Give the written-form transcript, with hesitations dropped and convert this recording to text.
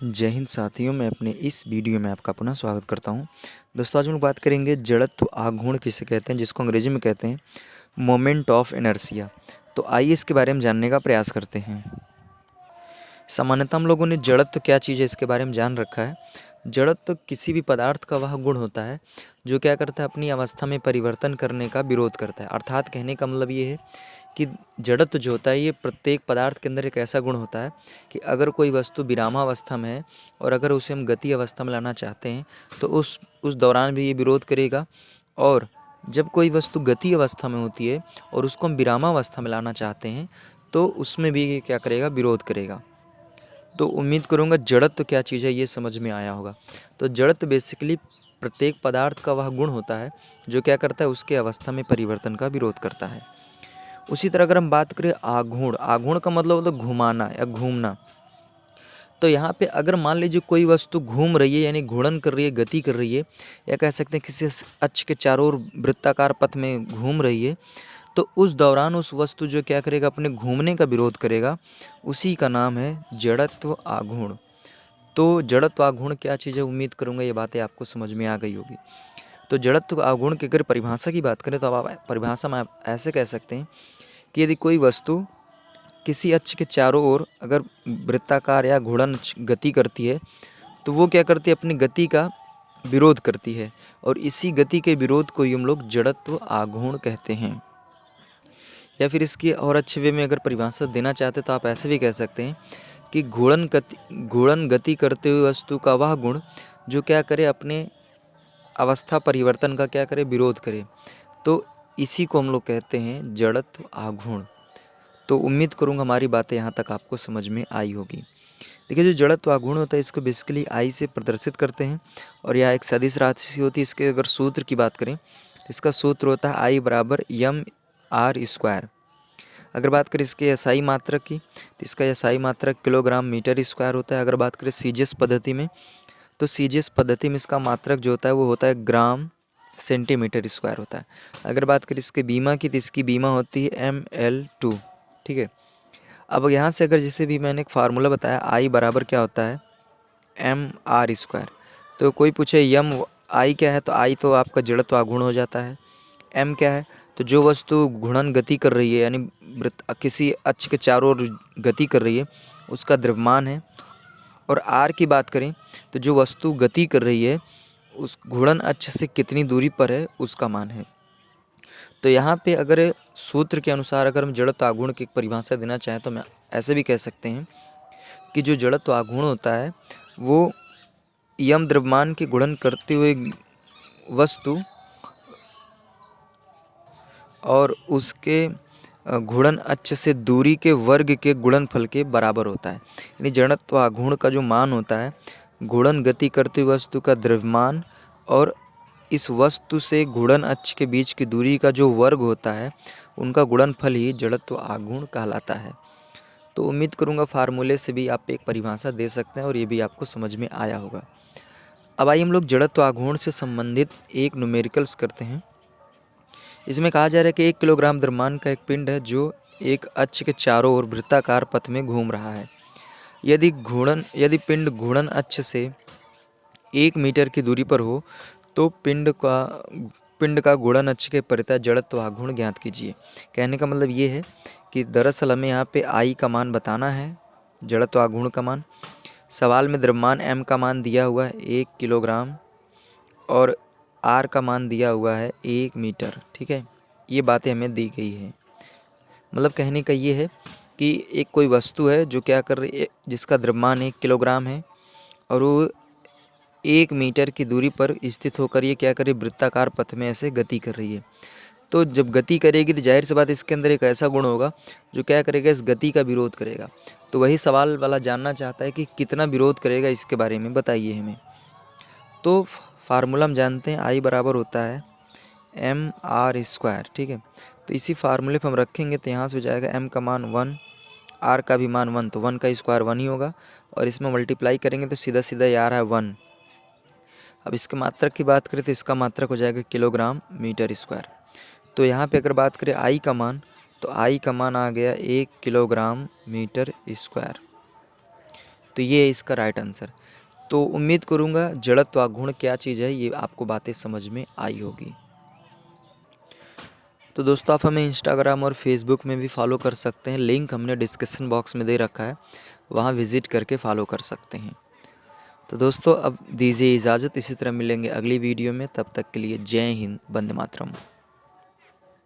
जय हिंद साथियों, मैं अपने इस वीडियो में आपका पुनः स्वागत करता हूं। दोस्तों, आज हम लोग बात करेंगे जड़त्व आघूर्ण किसे कहते हैं, जिसको अंग्रेजी में कहते हैं मोमेंट ऑफ इनर्शिया। तो आइए इसके बारे में जानने का प्रयास करते हैं। सामान्यतः हम लोगों ने जड़त्व क्या चीज़ है इसके बारे में जान रखा है। जड़त्व किसी भी पदार्थ का वह गुण होता है जो क्या करता है, अपनी अवस्था में परिवर्तन करने का विरोध करता है। अर्थात कहने का मतलब ये है कि जड़त्व जो होता है ये प्रत्येक पदार्थ के अंदर एक ऐसा गुण होता है कि अगर कोई वस्तु विरामावस्था में है और अगर उसे हम गति अवस्था में लाना चाहते हैं तो उस दौरान भी ये विरोध करेगा। और जब कोई वस्तु गति अवस्था में होती है और उसको हम विरामावस्था में लाना चाहते हैं तो उसमें भी ये क्या करेगा, विरोध करेगा। तो उम्मीद करूँगा जड़त्व क्या चीज़ है ये समझ में आया होगा। तो जड़त्व बेसिकली प्रत्येक पदार्थ का वह गुण होता है जो क्या करता है, उसके अवस्था में परिवर्तन का विरोध करता है। उसी तरह अगर हम बात करें आघूर्ण, आघूर्ण का मतलब होता है घुमाना या घूमना। तो यहाँ पे अगर मान लीजिए कोई वस्तु घूम रही है यानी घूर्णन कर रही है, गति कर रही है, या कह सकते हैं किसी अक्ष के चारों ओर वृत्ताकार पथ में घूम रही है, तो उस दौरान उस वस्तु जो क्या करेगा, अपने घूमने का विरोध करेगा। उसी का नाम है जड़त्व आघूर्ण। तो जड़त्व आघूर्ण क्या चीज़ है, उम्मीद करूँगा ये बातें आपको समझ में आ गई होगी। तो जड़त्व आघूर्ण की अगर परिभाषा की बात करें तो अब आप परिभाषा में आप ऐसे कह सकते हैं कि यदि कोई वस्तु किसी अक्ष के चारों ओर अगर वृत्ताकार या घूर्णन गति करती है तो वो क्या करती है, अपनी गति का विरोध करती है, और इसी गति के विरोध को ही हम लोग जड़त्व आघूर्ण कहते हैं। या फिर इसकी और अच्छे वे में अगर परिभाषा देना चाहते तो आप ऐसे भी कह सकते हैं कि घूर्णन गति करते हुए वस्तु का वह गुण जो क्या करे, अपने अवस्था परिवर्तन का क्या करे, विरोध करे। तो इसी को हम लोग कहते हैं जड़त्व आघूर्ण। तो उम्मीद करूँगा हमारी बातें यहाँ तक आपको समझ में आई होगी। देखिए, जो जड़त्व आघूर्ण होता है इसको बेसिकली आई से प्रदर्शित करते हैं और यह एक सदिश राशि होती है। इसके अगर सूत्र की बात करें तो इसका सूत्र होता है आई बराबर एम आर स्क्वायर। अगर बात करें इसके एसआई मात्रक की तो इसका एसआई मात्रक किलोग्राम मीटर स्क्वायर होता है। अगर बात करें सीजीएस पद्धति में तो सीजीएस पद्धति में इसका मात्रक जो होता है वो होता है ग्राम सेंटीमीटर स्क्वायर होता है। अगर बात करें इसके बीमा की तो इसकी बीमा होती है ml2। ठीक है। अब यहाँ से अगर जैसे भी मैंने एक फार्मूला बताया आई बराबर क्या होता है, एम आर स्क्वायर। तो कोई पूछे यम आई क्या है, तो आई तो आपका जड़त्व आघूर्ण हो जाता है। एम क्या है, तो जो वस्तु घूर्णन गति कर रही है यानी किसी अक्ष के चारों ओर गति कर रही है उसका द्रव्यमान है। और आर की बात करें तो जो वस्तु गति कर रही है उस घूर्णन अक्ष से कितनी दूरी पर है उसका मान है। तो यहाँ पे अगर सूत्र के अनुसार अगर हम जड़त्व आघूर्ण की परिभाषा देना चाहें तो मैं ऐसे भी कह सकते हैं कि जो जड़त्व आघूर्ण होता है वो यम द्रव्यमान के गुणन करते हुए वस्तु और उसके घूर्णन अक्ष से दूरी के वर्ग के गुणनफल के बराबर होता है। यानी जड़त्व आघूर्ण का जो मान होता है घूर्णन गति करती हुई वस्तु का द्रव्यमान और इस वस्तु से घूर्णन अक्ष के बीच की दूरी का जो वर्ग होता है उनका गुणनफल ही जड़त्व आघूर्ण कहलाता है। तो उम्मीद करूंगा फार्मूले से भी आप एक परिभाषा दे सकते हैं और ये भी आपको समझ में आया होगा। अब आइए हम लोग जड़त्व आघूर्ण से संबंधित एक न्यूमेरिकल्स करते हैं। इसमें कहा जा रहा है कि 1 किलोग्राम द्रव्यमान का एक पिंड है जो एक अक्ष के चारों ओर वृत्ताकार पथ में घूम रहा है। यदि पिंड घूर्णन अक्ष से 1 मीटर की दूरी पर हो तो पिंड का घूर्णन अक्ष के परितः जड़त्व आघूर्ण ज्ञात कीजिए। कहने का मतलब ये है कि दरअसल हमें यहाँ पे आई का मान बताना है, जड़त्व आघूर्ण का मान। सवाल में द्रव्यमान m का मान दिया हुआ है 1 किलोग्राम और r का मान दिया हुआ है 1 मीटर। ठीक है, ये बातें हमें दी गई है। मतलब कहने का ये है कि एक कोई वस्तु है जो क्या कर रही है, जिसका द्रव्यमान 1 किलोग्राम है और वो 1 मीटर की दूरी पर स्थित होकर ये क्या करे, वृत्ताकार पथ में ऐसे गति कर रही है। तो जब गति करेगी तो जाहिर सी बात इसके अंदर एक ऐसा गुण होगा जो क्या करेगा, इस गति का विरोध करेगा। तो वही सवाल वाला जानना चाहता है कि कितना विरोध करेगा, इसके बारे में बताइए हमें। तो फार्मूला हम जानते हैं आई बराबर होता है एम आर स्क्वायर। ठीक है, तो इसी फार्मूले पर हम रखेंगे तो यहाँ से हो जाएगा m का मान 1, r का भी मान 1, तो 1 का स्क्वायर 1 ही होगा और इसमें मल्टीप्लाई करेंगे तो सीधा सीधा ये आ रहा है 1। अब इसके मात्रक की बात करें तो इसका मात्रक हो जाएगा किलोग्राम मीटर स्क्वायर। तो यहाँ पे अगर बात करें आई का मान तो आई का मान आ गया 1 किलोग्राम मीटर स्क्वायर। तो ये है इसका राइट आंसर। तो उम्मीद करूँगा जड़त्व आघूर्ण क्या चीज़ है ये आपको बातें समझ में आई होगी। तो दोस्तों आप हमें इंस्टाग्राम और फेसबुक में भी फॉलो कर सकते हैं, लिंक हमने डिस्क्रिप्शन बॉक्स में दे रखा है, वहाँ विज़िट करके फॉलो कर सकते हैं। तो दोस्तों अब दीजिए इजाज़त, इसी तरह मिलेंगे अगली वीडियो में, तब तक के लिए जय हिंद, वंदे मातरम।